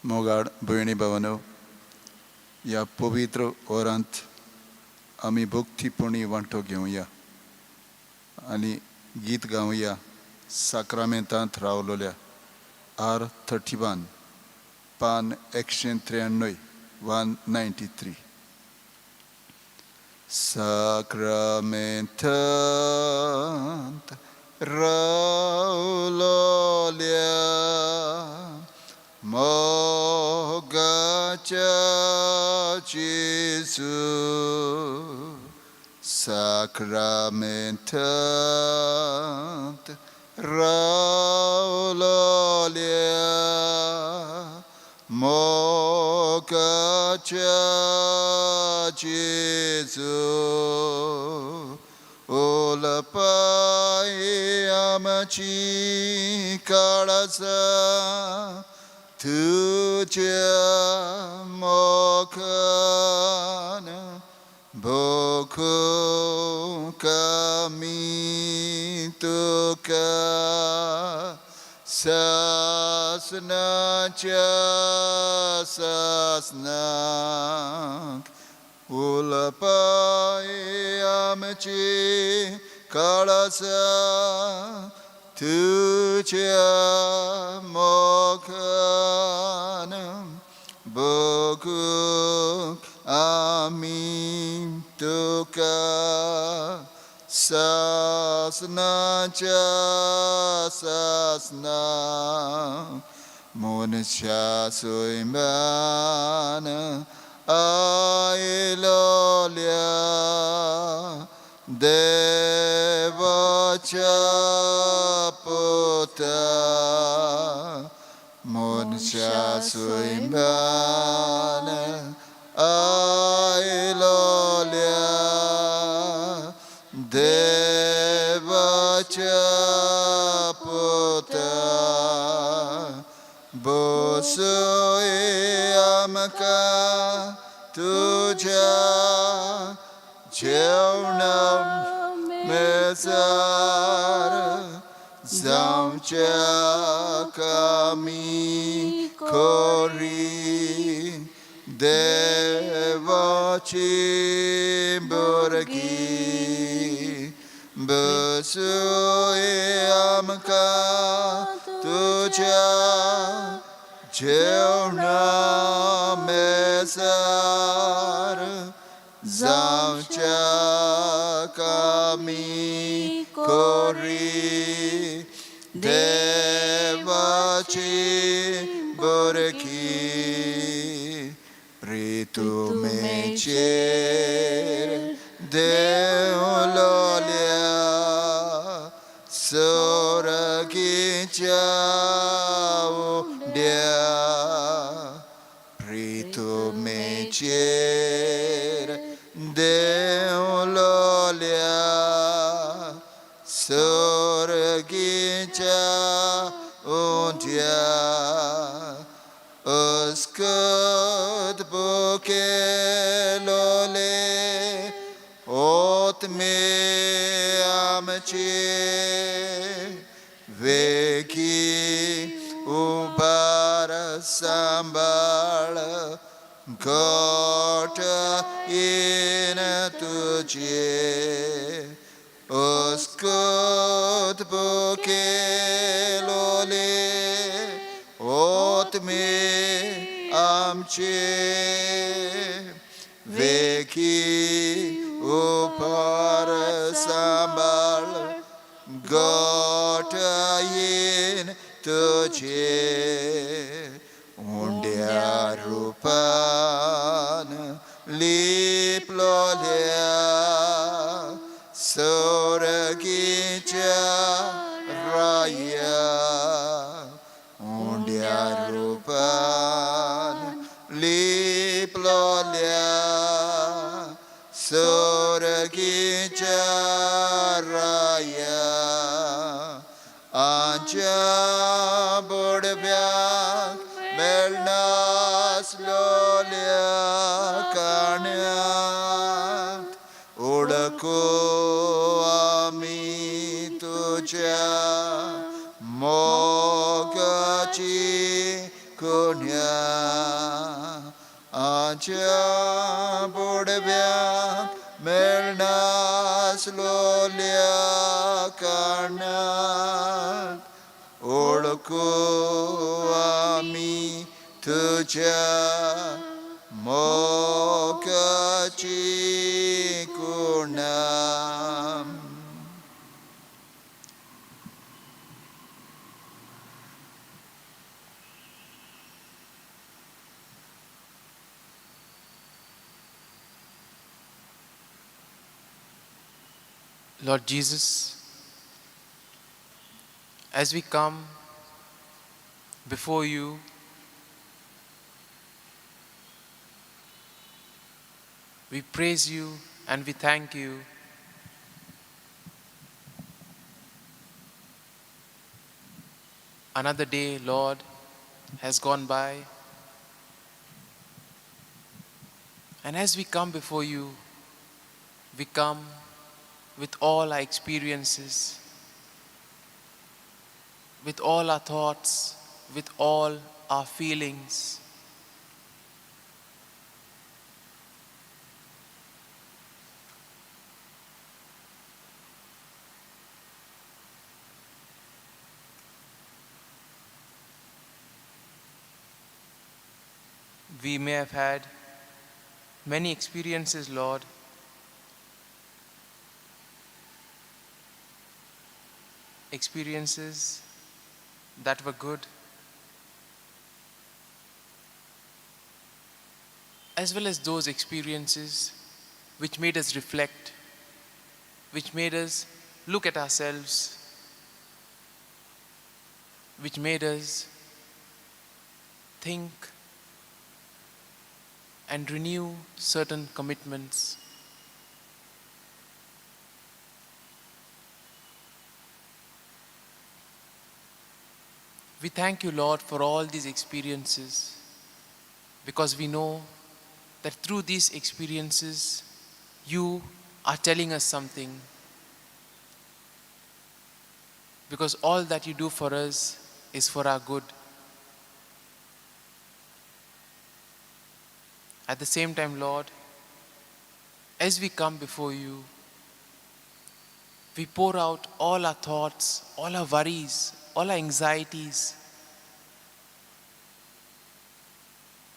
मोगाड भयणी भावानो, या पवित्र वरांत आमी भक्तीपणी वांटो घेवया आनी गीत गावया साक्रामेंतांत रावलोल्या R31 पान 193 193. Sacramentant raulolia mogacha Jesu. Sacramentant raulolia mogacha Jesu. Ola pai amachi kalasa tuja mokana boku kami tuka sasna cha sasna. Ulapai amachi kalasa tuja mokhanam boku amin tuka sasna cha sasna. Monisha suimana ailolia devacha puta. Monisha suimana ailolia devacha puta. Bosui amaka tuja Jewnam mezar zamcha kami kori devachi burgi. Bosui amaka tuja Jewnam mezar zamcha kami kori devachi burki. Ritu mecher deololia soragicha dia. Ritu mecher deololia sorgicha undia. Ascad bukelole otme amache veki ubara sambala gota in tuje. Ascad bukelole otme amche veki upara sambal gota in tuje. Undya rupan liplolia soragicha raya. Undya rupan liplolia soragicha raya. Anja bodbyak melnas lolia kanyat udako ami tuja mogachi kunya. लोल्या कारणात ओळखू आम्ही तुझ्या मोक्षाची खुणा. Lord Jesus, as we come before you, we praise you and we thank you. Another day, Lord, has gone by. And as we come before you, we come with all our experiences, with all our thoughts, with all our feelings. We may have had many experiences, Lord, experiences that were good, as well as those experiences which made us reflect, which made us look at ourselves, which made us think and renew certain commitments. We thank you, Lord, for all these experiences, because we know that through these experiences, you are telling us something. Because all that you do for us is for our good. At the same time, Lord, as we come before you, we pour out all our thoughts, all our worries, all our anxieties,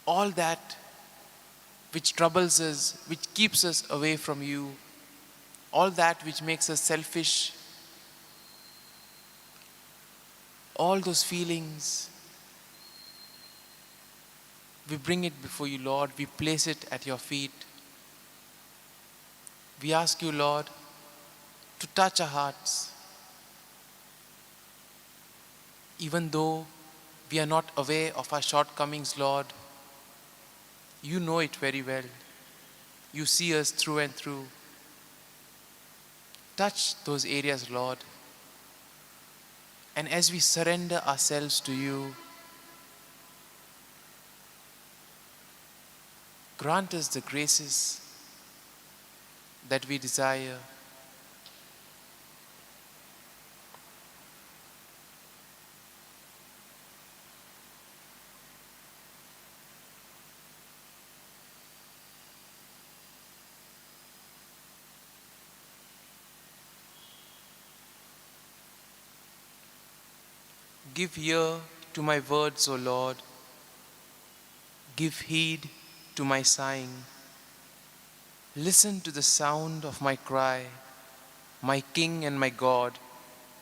all that which troubles us, which keeps us away from you, all that which makes us selfish, all those feelings, we bring it before you, Lord. We place it at your feet. We ask you, Lord, to touch our hearts. Even though we are not aware of our shortcomings, Lord, you know it very well. You see us through and through. Touch those areas, Lord. And as we surrender ourselves to you, grant us the graces that we desire. Give ear to my words, O Lord. Give heed to my sighing. Listen to the sound of my cry, my King and my God,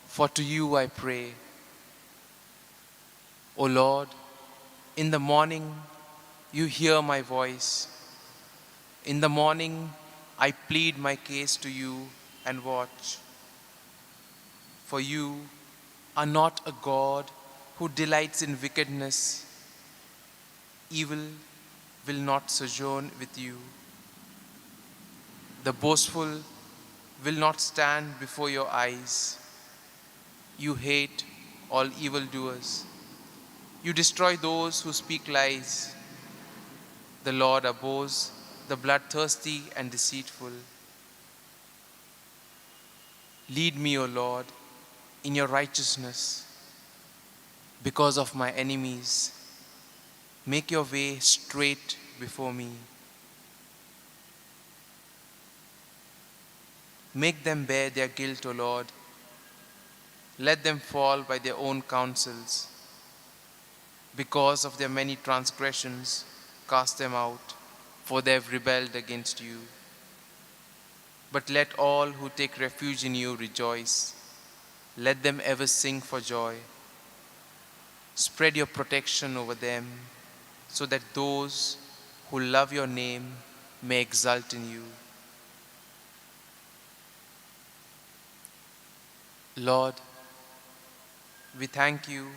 for to you I pray. O Lord, in the morning you hear my voice. In the morning I plead my case to you and watch. For you are not a God who delights in wickedness. Evil will not sojourn with you. The boastful will not stand before your eyes. You hate all evildoers. You destroy those who speak lies. The Lord abhors the bloodthirsty and deceitful. Lead me, O Lord, in your righteousness because of my enemies. Make your way straight before me. Make them bear their guilt, O Lord. Let them fall by their own counsels. Because of their many transgressions, cast them out, for they have rebelled against you. But let all who take refuge in you rejoice. Let them ever sing for joy. Spread your protection over them, so that those who love your name may exult in you. Lord, we thank you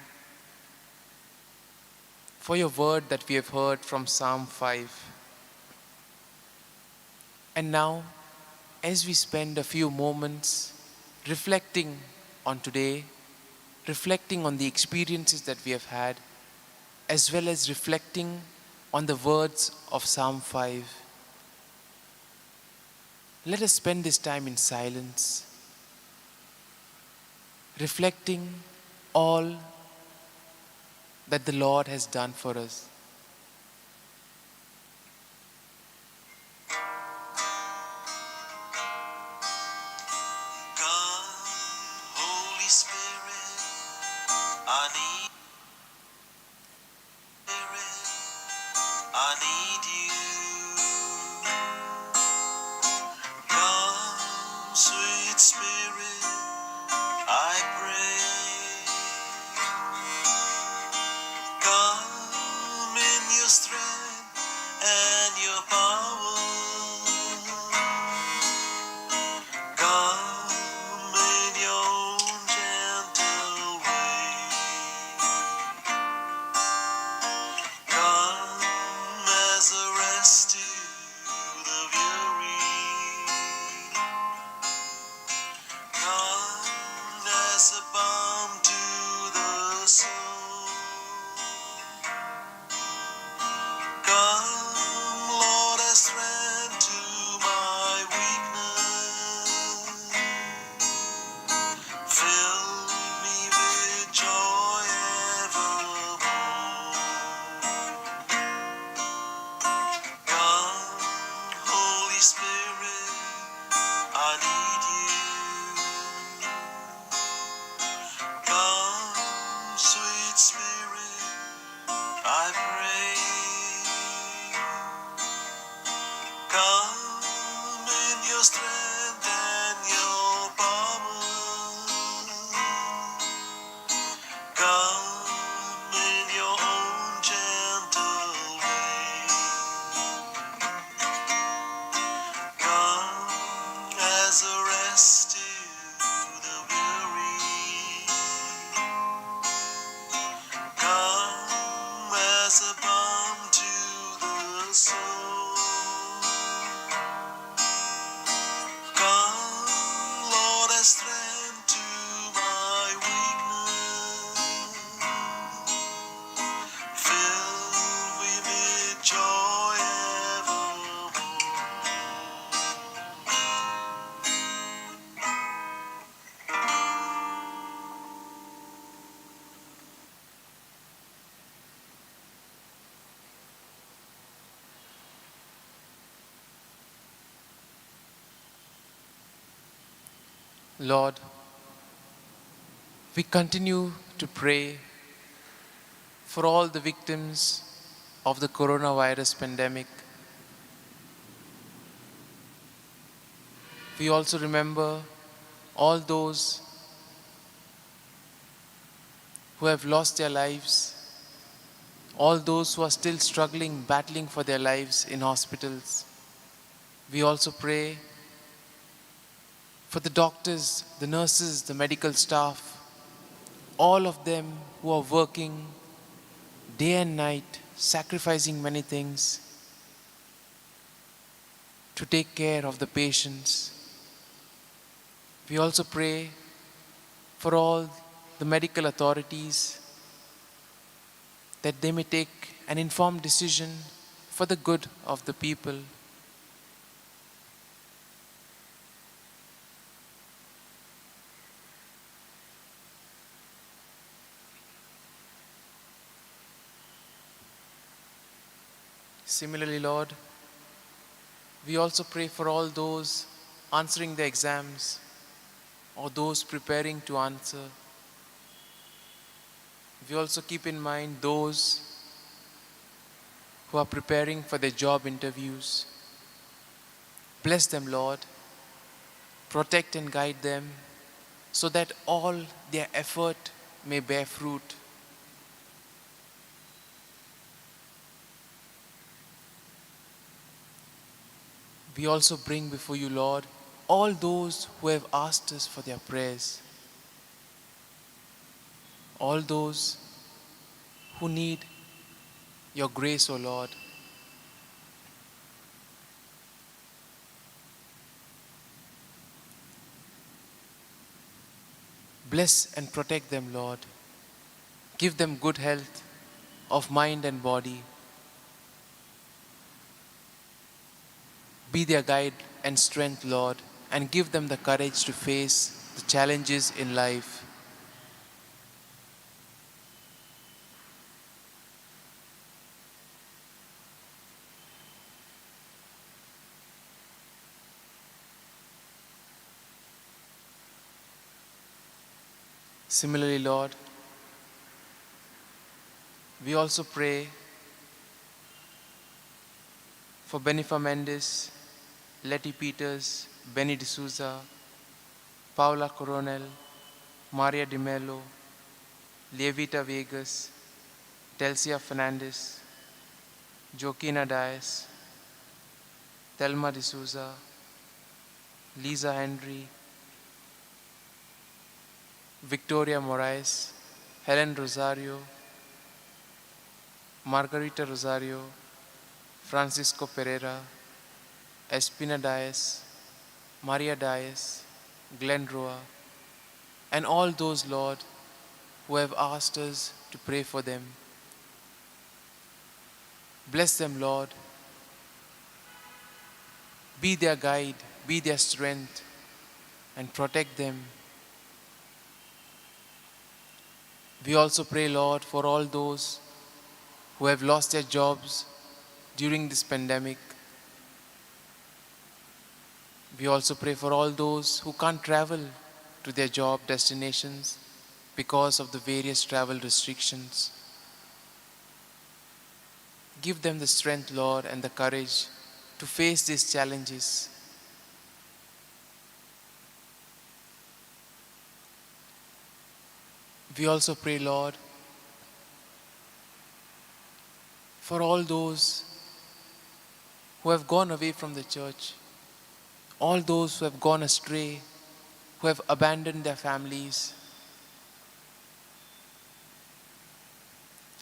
for your word that we have heard from Psalm 5. And now, as we spend a few moments reflecting on today, reflecting on the experiences that we have had, as well as reflecting on the words of Psalm 5, let us spend this time in silence, reflecting all that the Lord has done for us. Come, Holy Spirit, I need you. Come, sweet Spirit, I pray. Come in your strength and your power. Come in your own gentle way. Come as a rest to the weary. Come as a balm to the soul. Come, Lord, as strength to my weakness. Fill me with joy evermore. Come, Holy Spirit, I need you. Come, sweet Spirit, I pray. Come in your strength and your power. Come in your own gentle way. Come as a rest to the weary. Come as a balm to the soul. Come, Lord, as strength to my weakness. Fill me with joy evermore. Lord, we continue to pray for all the victims of the coronavirus pandemic. We also remember all those who have lost their lives, all those who are still struggling, battling for their lives in hospitals. We also pray for the doctors, the nurses, the medical staff, all of them who are working day and night, sacrificing many things to take care of the patients. We also pray for all the medical authorities that they may take an informed decision for the good of the people. Similarly, Lord, we also pray for all those answering the exams or those preparing to answer. We also keep in mind those who are preparing for their job interviews. Bless them, Lord. Protect and guide them so that all their effort may bear fruit. We also bring before you, Lord, all those who have asked us for their prayers. All those who need your grace, O Lord. Bless and protect them, Lord. Give them good health of mind and body. Be their guide and strength, Lord, and give them the courage to face the challenges in life. Similarly, Lord, we also pray for Benifa Mendes, Letty Peters, Benny D'Souza, Paula Coronel, Maria Di Mello, Levita Vegas, Telsia Fernandez, Joaquina Dias, Thelma D'Souza, Lisa Henry, Victoria Moraes, Helen Rosario, Margarita Rosario, Francisco Pereira, Espina Dias, Maria Dias, Glenn Roa, and all those, Lord, who have asked us to pray for them. Bless them, Lord. Be their guide, be their strength, and protect them. We also pray, Lord, for all those who have lost their jobs during this pandemic. We also pray for all those who can't travel to their job destinations because of the various travel restrictions. Give them the strength, Lord, and the courage to face these challenges. We also pray, Lord, for all those who have gone away from the church, all those who have gone astray, who have abandoned their families.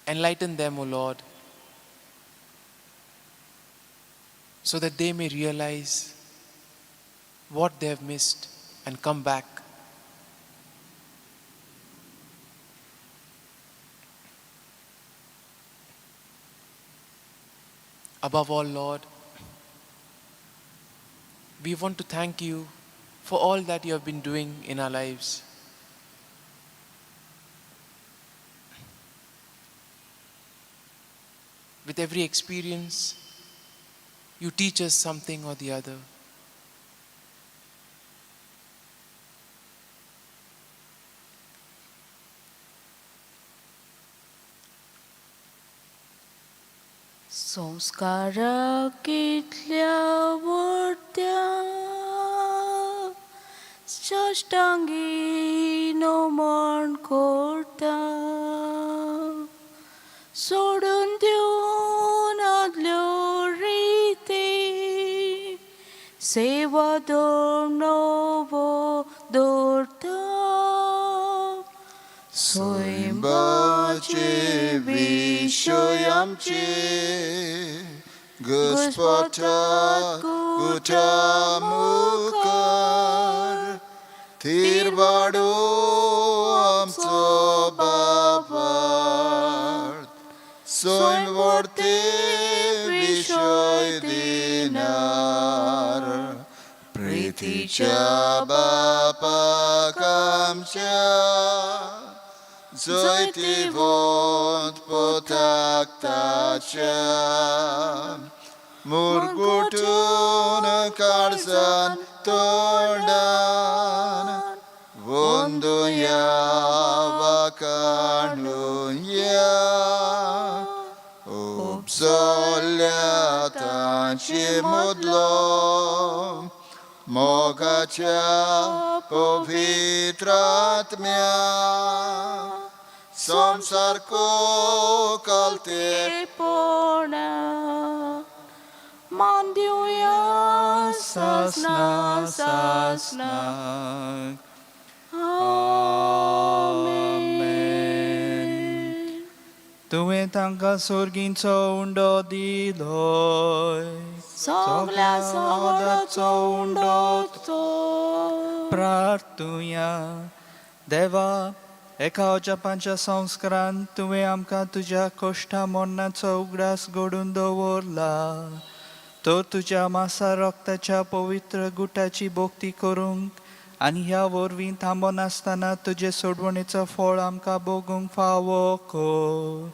Enlighten them, O Lord, so that they may realize what they have missed and come back. Above all, Lord, we want to thank you for all that you have been doing in our lives. With every experience, you teach us something or the other. संस्कारा कितल्या वरत्या साष्टांगी नमन करता सोडून दिवन आदल्यो रीती सेवा नवो दरता Swayambache Vishoyamche Guspotat Gutamukar Tirvado Amso Bavart Soinvorte Vishoy Dinar Priticha Bapa Kamcha Zoitivot potaktacha मुरगुटून काळजान तोंडान वंदुया वा काढूया उपसोल्या तांची मोदलो मोगाच्या पवित्रात्म्या संसार कोकलते पोणा मान देऊया सासना सासना आमेन. तुवें तांकां सोर्गींचो उंडो दिलोय सगल्या सगळ्याचो उंडो तो प्रार्थुया. देवा, एका अजापांच्या संस्कारान तुवें आमकां तुज्या कोश्टा मोन्नाचो उगडास घडून दवरला. तर तुज्या मासा रक्ताच्या पवित्र गुटाची भोक्ती करूंक आनी ह्या वरवीं थांबो नासतना तुजे सोडवणेचो फळ आमकां भोगूंक फावो कर.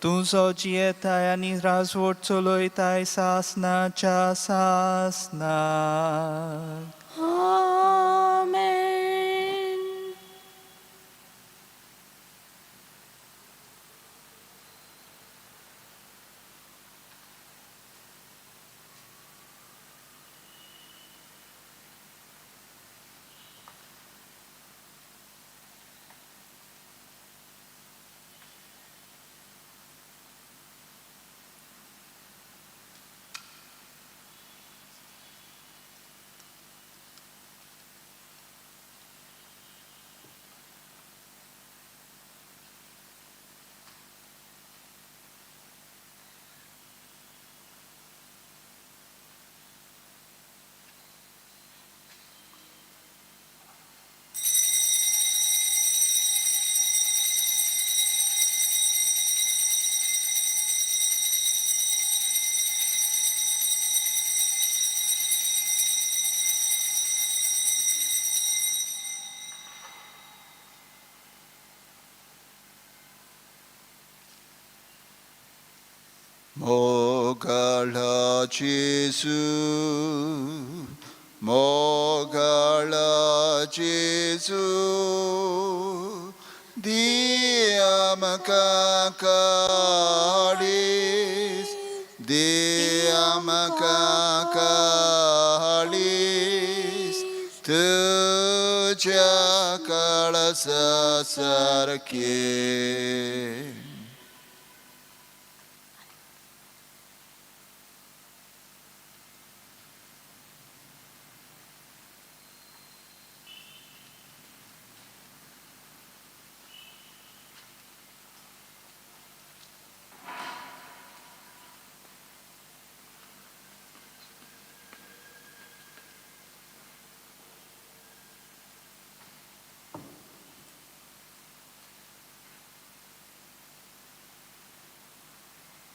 तूं जो जियेताय आनी राजवट चलयताय सासनाच्या सासना. आमेन. मोगळा जेसू मोगळा जेसू दियामका काळीस दियामका काळीस तुझ्या कळसा सारखे